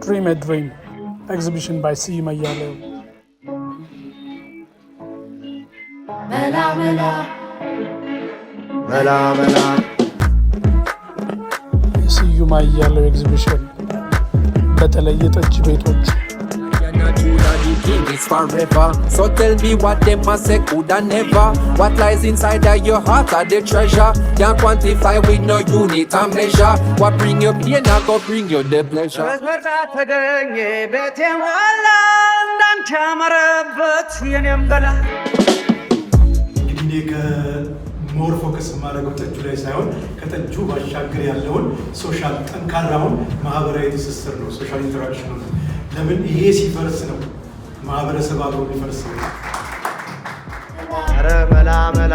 Dream a Dream exhibition by Siyum Ayyalew. Mela mela Mela mela Siyum Ayyalew exhibition በተለይ ጠጅ ቤቶች It's forever. So tell me what them must say coulda never. What lies inside of your heart are the treasure. Can't quantify with no unit and measure. What bring you pain I go bring you the pleasure. ሞር ፎከስ ማድረገው ጠጁ ላይ ሳይሆን ከጠጁ ባሻገር ያለውን ሶሻል ጠንካራውን ማህበራዊ ትስስር ነው። ሶሻል ኢንተራክሽን ነው። ለምን ይሄ ሲፈርስ ነው ማህበረሰብ አብሮ ሊፈርስ ነው። መላ መላ